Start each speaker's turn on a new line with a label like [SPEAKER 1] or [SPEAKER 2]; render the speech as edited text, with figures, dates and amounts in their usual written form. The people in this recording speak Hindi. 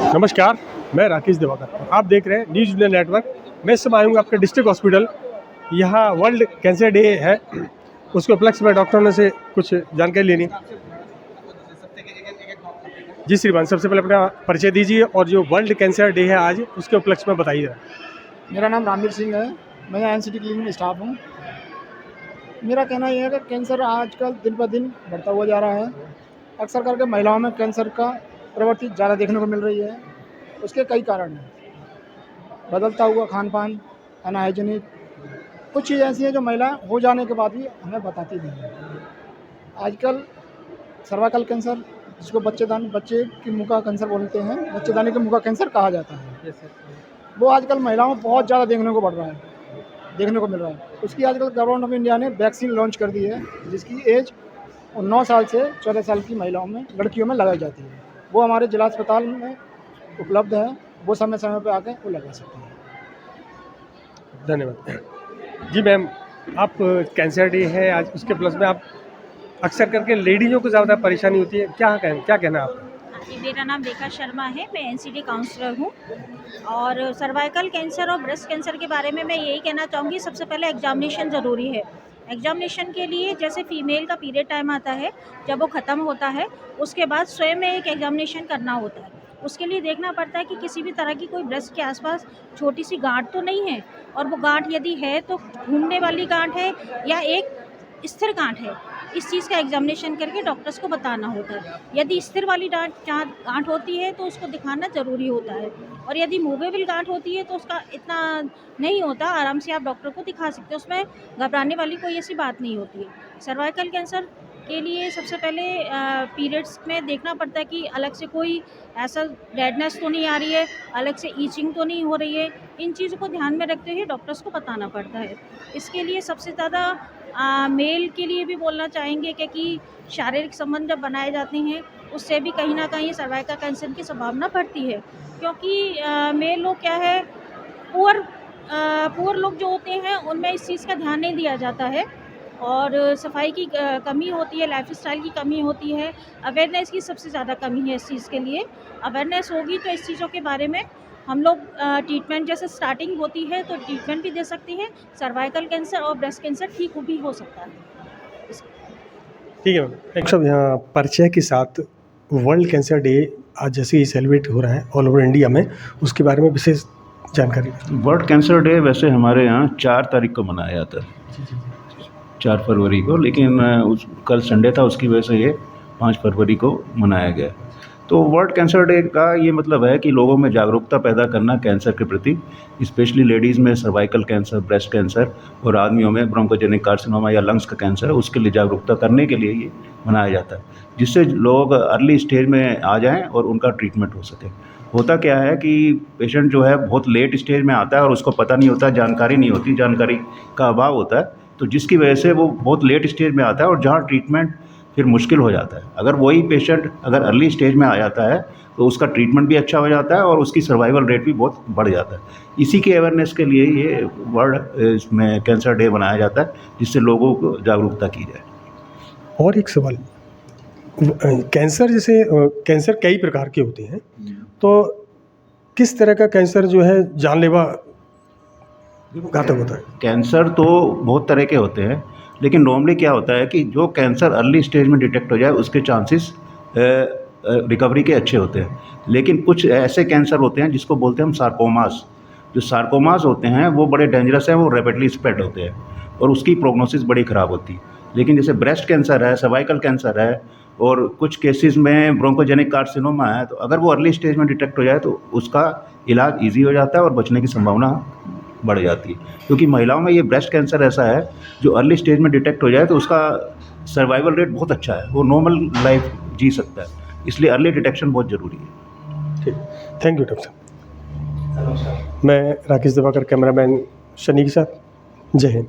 [SPEAKER 1] नमस्कार, मैं राकेश दिवाकर। आप देख रहे हैं न्यूज़ इंडिया नेटवर्क। मैं इस समय आया हूँ आपके डिस्ट्रिक्ट हॉस्पिटल। यहाँ वर्ल्ड कैंसर डे है, उसके उपलक्ष्य में डॉक्टरों से कुछ जानकारी लेनी। जी श्रीमान, सबसे पहले अपना परिचय दीजिए और जो वर्ल्ड कैंसर डे है आज, उसके उपलक्ष्य में बताइए।
[SPEAKER 2] मेरा नाम रामवीर सिंह है। मैं यहाँ एनसीटी क्लिनिक में स्टाफ हूँ। मेरा कहना यह है कि कैंसर आजकल दिन ब दिन बढ़ता हुआ जा रहा है। अक्सर करके महिलाओं में कैंसर का प्रवृत्ति ज़्यादा देखने को मिल रही है। उसके कई कारण हैं। बदलता हुआ खान पान, अनहाइजीनिक, कुछ चीज़ ऐसी हैं जो महिलाएं हो जाने के बाद भी हमें बताती नहीं हैं। आजकल सर्वाइकल कैंसर, जिसको बच्चे की मुँह का कैंसर बोलते हैं, बच्चेदानी के मुँह का कैंसर कहा जाता है, वो आजकल महिलाओं में बहुत ज़्यादा देखने को मिल रहा है। उसकी आजकल गवर्नमेंट ऑफ इंडिया ने वैक्सीन लॉन्च कर दी है, जिसकी एज 9 साल से 14 साल की महिलाओं में, लड़कियों में लगाई जाती है। वो हमारे जिला अस्पताल में उपलब्ध है। वो समय समय पर आके वो लगा सकते हैं।
[SPEAKER 1] धन्यवाद। जी मैम, आप कैंसर डे है आज, उसके प्लस में आप अक्सर करके लेडीज़ों को ज़्यादा परेशानी होती है, क्या कहना है आपका?
[SPEAKER 3] मेरा नाम रेखा शर्मा है। मैं एनसीडी काउंसलर हूँ और सर्वाइकल कैंसर और ब्रेस्ट कैंसर के बारे में मैं यही कहना चाहूँगी। सबसे पहले एग्जामिनेशन ज़रूरी है। एग्जामिनेशन के लिए जैसे फीमेल का पीरियड टाइम आता है, जब वो ख़त्म होता है, उसके बाद स्वयं में एक एग्जामिनेशन करना होता है। उसके लिए देखना पड़ता है कि किसी भी तरह की कोई ब्रेस्ट के आसपास छोटी सी गांठ तो नहीं है, और वो गांठ यदि है तो घूमने वाली गांठ है या एक स्थिर गांठ है। इस चीज़ का एग्जामिनेशन करके डॉक्टर्स को बताना होता है। यदि स्थिर वाली गांठ होती है तो उसको दिखाना ज़रूरी होता है, और यदि मूवेबल गांठ होती है तो उसका इतना नहीं होता, आराम से आप डॉक्टर को दिखा सकते हो। उसमें घबराने वाली कोई ऐसी बात नहीं होती है। सर्वाइकल कैंसर के लिए सबसे पहले पीरियड्स में देखना पड़ता है कि अलग से कोई ऐसा रेडनेस तो नहीं आ रही है, अलग से ईचिंग तो नहीं हो रही है। इन चीज़ों को ध्यान में रखते हुए डॉक्टर्स को बताना पड़ता है। इसके लिए सबसे ज़्यादा मेल के लिए भी बोलना चाहेंगे कि शारीरिक संबंध जब बनाए जाते हैं, उससे भी कहीं ना कहीं सर्वाइकल कैंसर की संभावना बढ़ती है। क्योंकि मेल लोग क्या है, पुअर लोग जो होते हैं उनमें इस चीज़ का ध्यान नहीं दिया जाता है, और सफाई की कमी होती है, लाइफस्टाइल की कमी होती है, अवेयरनेस की सबसे ज़्यादा कमी है। इस चीज़ के लिए अवेयरनेस होगी तो इस चीज़ों के बारे में हम लोग ट्रीटमेंट, जैसे स्टार्टिंग होती है तो ट्रीटमेंट भी दे सकती है। सर्वाइकल कैंसर और ब्रेस्ट कैंसर ठीक भी हो सकता है।
[SPEAKER 1] ठीक है मैम। सब यहाँ परिचय के साथ वर्ल्ड कैंसर डे आज जैसे ही सेलिब्रेट हो रहा है ऑल ओवर इंडिया में, उसके बारे में विशेष जानकारी।
[SPEAKER 4] वर्ल्ड कैंसर डे वैसे हमारे यहाँ 4 तारीख को मनाया जाता है, 4 फरवरी को, लेकिन कल संडे था, उसकी वजह से ये 5 फरवरी को मनाया गया। तो वर्ल्ड कैंसर डे का ये मतलब है कि लोगों में जागरूकता पैदा करना कैंसर के प्रति, स्पेशली लेडीज़ में सर्वाइकल कैंसर, ब्रेस्ट कैंसर, और आदमियों में ब्रोंकोजेनिक कार्सिनोमा या लंग्स का कैंसर, उसके लिए जागरूकता करने के लिए ये मनाया जाता है, जिससे लोग अर्ली स्टेज में आ जाएँ और उनका ट्रीटमेंट हो सके। होता क्या है कि पेशेंट जो है बहुत लेट स्टेज में आता है और उसको पता नहीं होता, जानकारी नहीं होती, जानकारी का अभाव होता है, तो जिसकी वजह से वो बहुत लेट स्टेज में आता है और जहाँ ट्रीटमेंट फिर मुश्किल हो जाता है। अगर वही पेशेंट अगर अर्ली स्टेज में आ जाता है तो उसका ट्रीटमेंट भी अच्छा हो जाता है और उसकी सर्वाइवल रेट भी बहुत बढ़ जाता है। इसी के अवेयरनेस के लिए ये वर्ल्ड इसमें कैंसर डे मनाया जाता है, जिससे लोगों को जागरूकता की जाए।
[SPEAKER 1] और एक सवाल, कैंसर जैसे कैंसर कई प्रकार के होते हैं, तो किस तरह का कैंसर जो है जानलेवा घातक होता है?
[SPEAKER 4] कैंसर तो बहुत तरह के होते हैं, लेकिन नॉर्मली क्या होता है कि जो कैंसर अर्ली स्टेज में डिटेक्ट हो जाए उसके चांसेस रिकवरी के अच्छे होते हैं। लेकिन कुछ ऐसे कैंसर होते हैं जिसको बोलते हैं हम सार्कोमास। जो सार्कोमास होते हैं वो बड़े डेंजरस हैं, वो रैपिडली स्प्रेड होते हैं और उसकी प्रोग्नोसिस बड़ी ख़राब होती है। लेकिन जैसे ब्रेस्ट कैंसर है, सर्वाइकल कैंसर है, और कुछ केसेस में ब्रोंकोजेनिक कार्सिनोमा है, तो अगर वो अर्ली स्टेज में डिटेक्ट हो जाए तो उसका इलाज ईजी हो जाता है और बचने की संभावना बढ़ जाती है। क्योंकि महिलाओं में ये ब्रेस्ट कैंसर ऐसा है जो अर्ली स्टेज में डिटेक्ट हो जाए तो उसका सर्वाइवल रेट बहुत अच्छा है, वो नॉर्मल लाइफ जी सकता है, इसलिए अर्ली डिटेक्शन बहुत ज़रूरी है।
[SPEAKER 1] ठीक, थैंक यू डॉक्टर साहब। मैं राकेश दिवाकर, कैमरामैन शनि के साथ। जय हिंद।